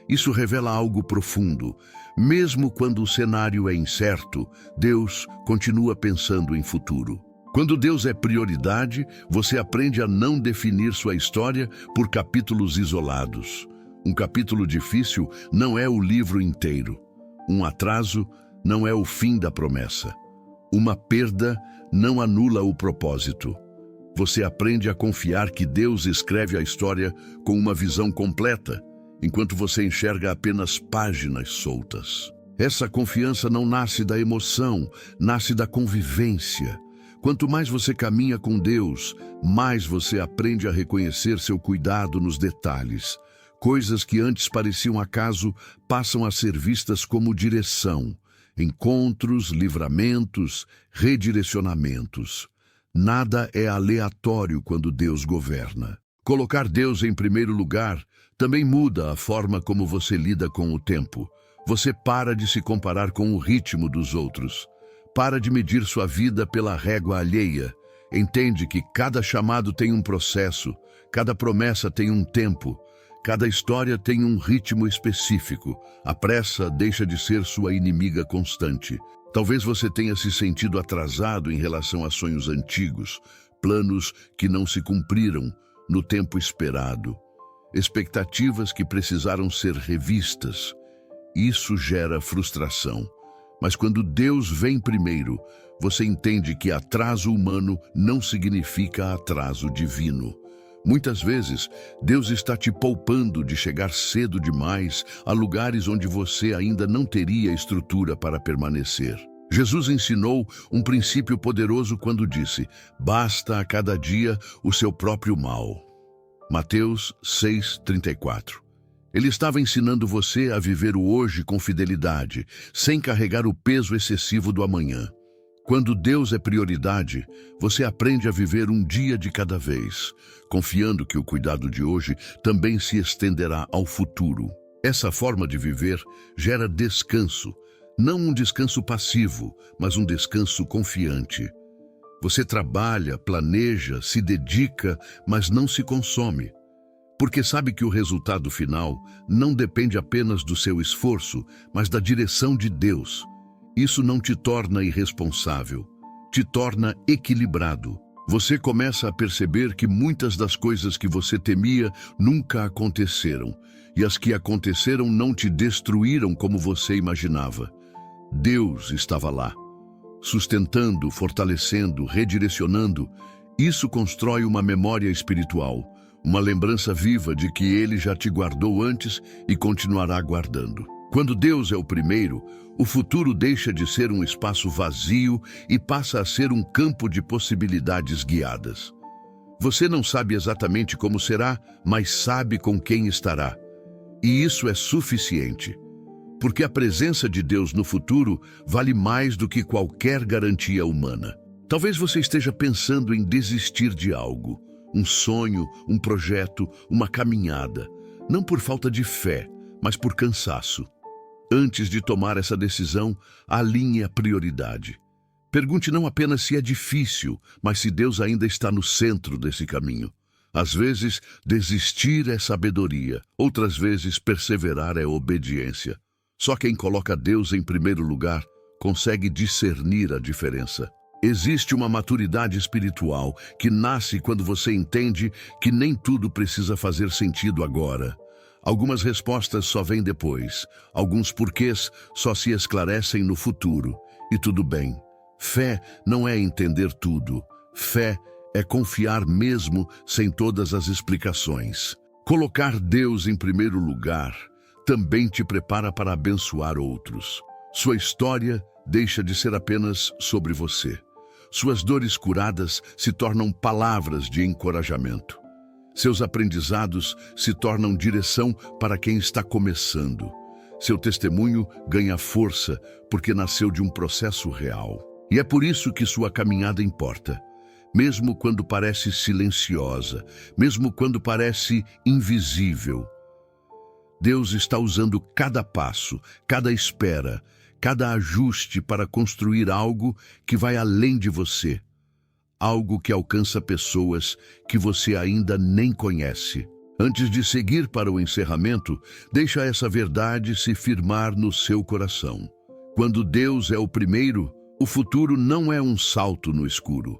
Isso revela algo profundo. Mesmo quando o cenário é incerto, Deus continua pensando em futuro. Quando Deus é prioridade, você aprende a não definir sua história por capítulos isolados. Um capítulo difícil não é o livro inteiro. Um atraso não é o fim da promessa. Uma perda não anula o propósito. Você aprende a confiar que Deus escreve a história com uma visão completa, enquanto você enxerga apenas páginas soltas. Essa confiança não nasce da emoção, nasce da convivência. Quanto mais você caminha com Deus, mais você aprende a reconhecer seu cuidado nos detalhes. Coisas que antes pareciam acaso passam a ser vistas como direção. encontros, livramentos, redirecionamentos. Nada é aleatório quando Deus governa. Colocar Deus em primeiro lugar também muda a forma como você lida com o tempo. Você para de se comparar com o ritmo dos outros. Para de medir sua vida pela régua alheia. Entende que cada chamado tem um processo, cada promessa tem um tempo, cada história tem um ritmo específico. A pressa deixa de ser sua inimiga constante. Talvez você tenha se sentido atrasado em relação a sonhos antigos, planos que não se cumpriram no tempo esperado, expectativas que precisaram ser revistas. Isso gera frustração. Mas quando Deus vem primeiro, você entende que atraso humano não significa atraso divino. Muitas vezes, Deus está te poupando de chegar cedo demais a lugares onde você ainda não teria estrutura para permanecer. Jesus ensinou um princípio poderoso quando disse: basta a cada dia o seu próprio mal. Mateus 6:34. Ele estava ensinando você a viver o hoje com fidelidade, sem carregar o peso excessivo do amanhã. Quando Deus é prioridade, você aprende a viver um dia de cada vez, confiando que o cuidado de hoje também se estenderá ao futuro. Essa forma de viver gera descanso, não um descanso passivo, mas um descanso confiante. Você trabalha, planeja, se dedica, mas não se consome. Porque sabe que o resultado final não depende apenas do seu esforço, mas da direção de Deus. Isso não te torna irresponsável, te torna equilibrado. Você começa a perceber que muitas das coisas que você temia nunca aconteceram, e as que aconteceram não te destruíram como você imaginava. Deus estava lá, sustentando, fortalecendo, redirecionando. Isso constrói uma memória espiritual, uma lembrança viva de que Ele já te guardou antes e continuará guardando. Quando Deus é o primeiro, o futuro deixa de ser um espaço vazio e passa a ser um campo de possibilidades guiadas. Você não sabe exatamente como será, mas sabe com quem estará. E isso é suficiente, porque a presença de Deus no futuro vale mais do que qualquer garantia humana. Talvez você esteja pensando em desistir de algo, um sonho, um projeto, uma caminhada, não por falta de fé, mas por cansaço. Antes de tomar essa decisão, alinhe a prioridade. Pergunte não apenas se é difícil, mas se Deus ainda está no centro desse caminho. Às vezes, desistir é sabedoria, outras vezes, perseverar é obediência. Só quem coloca Deus em primeiro lugar consegue discernir a diferença. Existe uma maturidade espiritual que nasce quando você entende que nem tudo precisa fazer sentido agora. Algumas respostas só vêm depois, alguns porquês só se esclarecem no futuro. E tudo bem. Fé não é entender tudo. Fé é confiar mesmo sem todas as explicações. Colocar Deus em primeiro lugar também te prepara para abençoar outros. Sua história deixa de ser apenas sobre você. Suas dores curadas se tornam palavras de encorajamento. Seus aprendizados se tornam direção para quem está começando. Seu testemunho ganha força porque nasceu de um processo real. E é por isso que sua caminhada importa. Mesmo quando parece silenciosa, mesmo quando parece invisível. Deus está usando cada passo, cada espera, cada ajuste para construir algo que vai além de você. Algo que alcança pessoas que você ainda nem conhece. Antes de seguir para o encerramento, deixa essa verdade se firmar no seu coração. Quando Deus é o primeiro, o futuro não é um salto no escuro.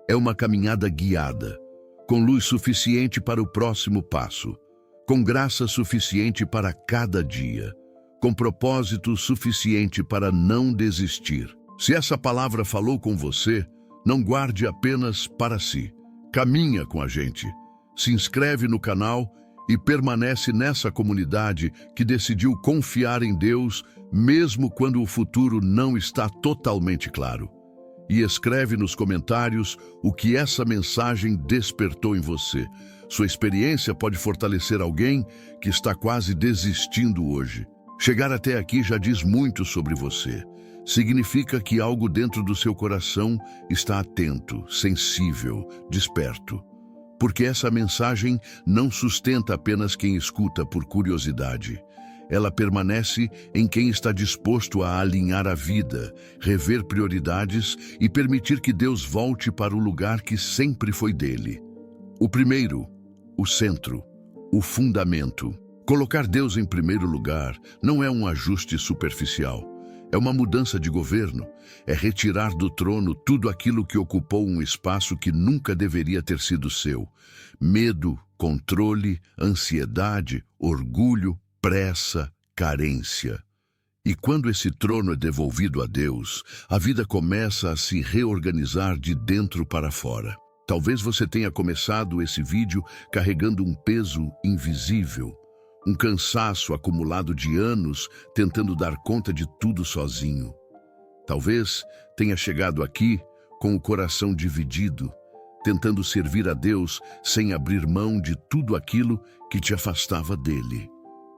É uma caminhada guiada, com luz suficiente para o próximo passo, com graça suficiente para cada dia, com propósito suficiente para não desistir. Se essa palavra falou com você, não guarde apenas para si. Caminha com a gente. Se inscreve no canal e permanece nessa comunidade que decidiu confiar em Deus, mesmo quando o futuro não está totalmente claro. E escreve nos comentários o que essa mensagem despertou em você. Sua experiência pode fortalecer alguém que está quase desistindo hoje. Chegar até aqui já diz muito sobre você. significa que algo dentro do seu coração está atento, sensível, desperto. Porque essa mensagem não sustenta apenas quem escuta por curiosidade. Ela permanece em quem está disposto a alinhar a vida, rever prioridades e permitir que Deus volte para o lugar que sempre foi dele. O primeiro, o centro, o fundamento. Colocar Deus em primeiro lugar não é um ajuste superficial. É uma mudança de governo, é retirar do trono tudo aquilo que ocupou um espaço que nunca deveria ter sido seu. Medo, controle, ansiedade, orgulho, pressa, carência. E quando esse trono é devolvido a Deus, a vida começa a se reorganizar de dentro para fora. Talvez você tenha começado esse vídeo carregando um peso invisível, um cansaço acumulado de anos tentando dar conta de tudo sozinho. Talvez tenha chegado aqui com o coração dividido, tentando servir a Deus sem abrir mão de tudo aquilo que te afastava dele.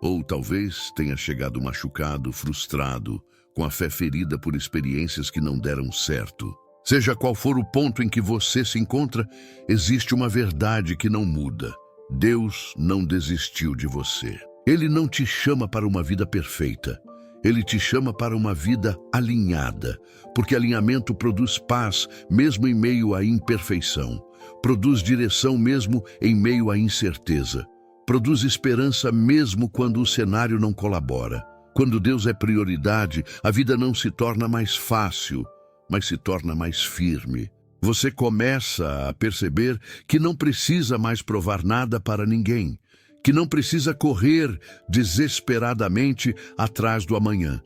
Ou talvez tenha chegado machucado, frustrado, com a fé ferida por experiências que não deram certo. Seja qual for o ponto em que você se encontra, existe uma verdade que não muda. Deus não desistiu de você. Ele não te chama para uma vida perfeita. Ele te chama para uma vida alinhada, porque alinhamento produz paz mesmo em meio à imperfeição, produz direção mesmo em meio à incerteza, produz esperança mesmo quando o cenário não colabora. Quando Deus é prioridade, a vida não se torna mais fácil, mas se torna mais firme. Você começa a perceber que não precisa mais provar nada para ninguém, que não precisa correr desesperadamente atrás do amanhã,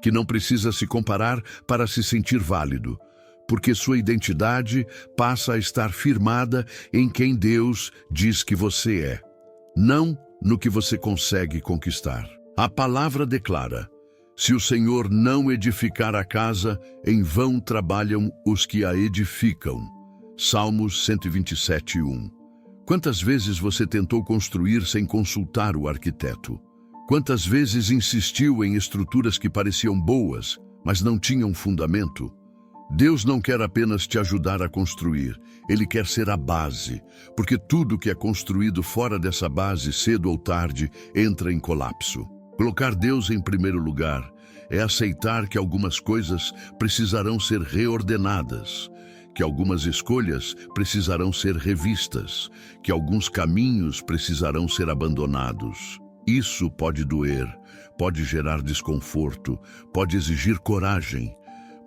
que não precisa se comparar para se sentir válido, porque sua identidade passa a estar firmada em quem Deus diz que você é, não no que você consegue conquistar. A palavra declara: se o Senhor não edificar a casa, em vão trabalham os que a edificam. Salmos 127:1. Quantas vezes você tentou construir sem consultar o arquiteto? Quantas vezes insistiu em estruturas que pareciam boas, mas não tinham fundamento? Deus não quer apenas te ajudar a construir, Ele quer ser a base, porque tudo que é construído fora dessa base, cedo ou tarde, entra em colapso. Colocar Deus em primeiro lugar é aceitar que algumas coisas precisarão ser reordenadas, que algumas escolhas precisarão ser revistas, que alguns caminhos precisarão ser abandonados. Isso pode doer, pode gerar desconforto, pode exigir coragem,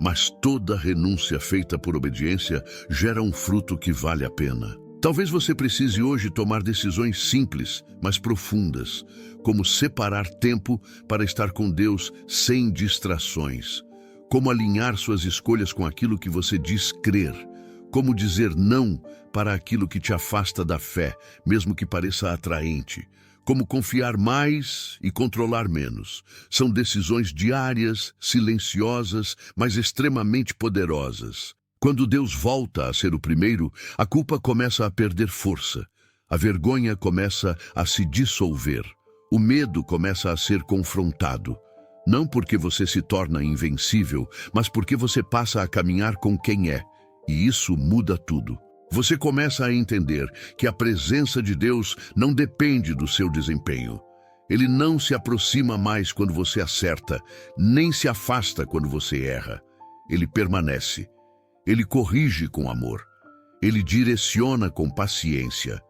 mas toda renúncia feita por obediência gera um fruto que vale a pena. Talvez você precise hoje tomar decisões simples, mas profundas, como separar tempo para estar com Deus sem distrações, como alinhar suas escolhas com aquilo que você diz crer, como dizer não para aquilo que te afasta da fé, mesmo que pareça atraente, como confiar mais e controlar menos. São decisões diárias, silenciosas, mas extremamente poderosas. Quando Deus volta a ser o primeiro, a culpa começa a perder força, a vergonha começa a se dissolver, o medo começa a ser confrontado. Não porque você se torna invencível, mas porque você passa a caminhar com quem é, e isso muda tudo. Você começa a entender que a presença de Deus não depende do seu desempenho. Ele não se aproxima mais quando você acerta, nem se afasta quando você erra. Ele permanece. Ele corrige com amor. Ele direciona com paciência.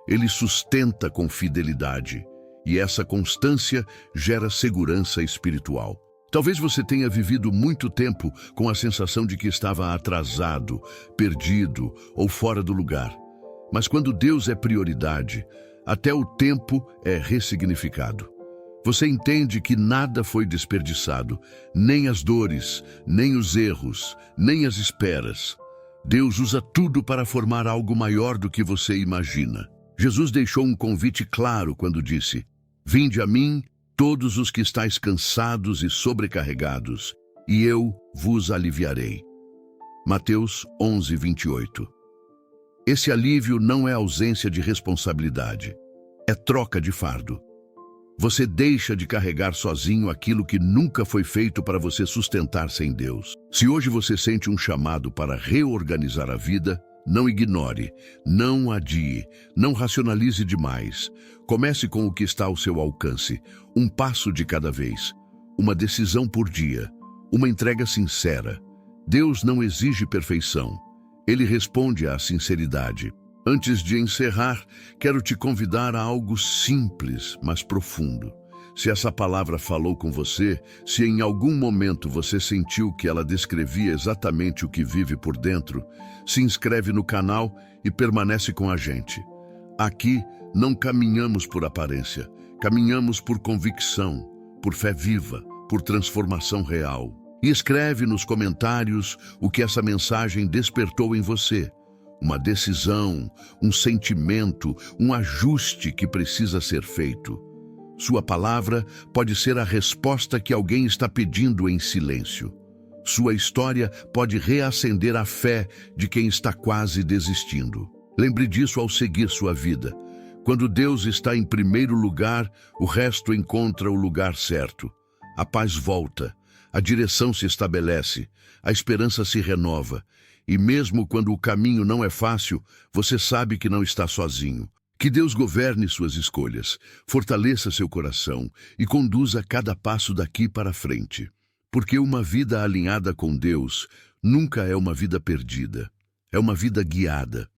Ele sustenta com fidelidade. E essa constância gera segurança espiritual. Talvez você tenha vivido muito tempo com a sensação de que estava atrasado, perdido ou fora do lugar. Mas quando Deus é prioridade, até o tempo é ressignificado. Você entende que nada foi desperdiçado, nem as dores, nem os erros, nem as esperas. Deus usa tudo para formar algo maior do que você imagina. Jesus deixou um convite claro quando disse: "Vinde a mim, todos os que estáis cansados e sobrecarregados, e eu vos aliviarei." Mateus 11:28. Esse alívio não é ausência de responsabilidade, é troca de fardo. Você deixa de carregar sozinho aquilo que nunca foi feito para você sustentar sem Deus. Se hoje você sente um chamado para reorganizar a vida, não ignore, não adie, não racionalize demais. Comece com o que está ao seu alcance, um passo de cada vez, uma decisão por dia, uma entrega sincera. Deus não exige perfeição, Ele responde à sinceridade. Antes de encerrar, quero te convidar a algo simples, mas profundo. Se essa palavra falou com você, se em algum momento você sentiu que ela descrevia exatamente o que vive por dentro, se inscreve no canal e permanece com a gente. Aqui não caminhamos por aparência, caminhamos por convicção, por fé viva, por transformação real. E escreve nos comentários o que essa mensagem despertou em você. Uma decisão, um sentimento, um ajuste que precisa ser feito. Sua palavra pode ser a resposta que alguém está pedindo em silêncio. Sua história pode reacender a fé de quem está quase desistindo. Lembre disso ao seguir sua vida. Quando Deus está em primeiro lugar, o resto encontra o lugar certo. A paz volta, a direção se estabelece, a esperança se renova. E mesmo quando o caminho não é fácil, você sabe que não está sozinho. Que Deus governe suas escolhas, fortaleça seu coração e conduza cada passo daqui para frente. Porque uma vida alinhada com Deus nunca é uma vida perdida, é uma vida guiada.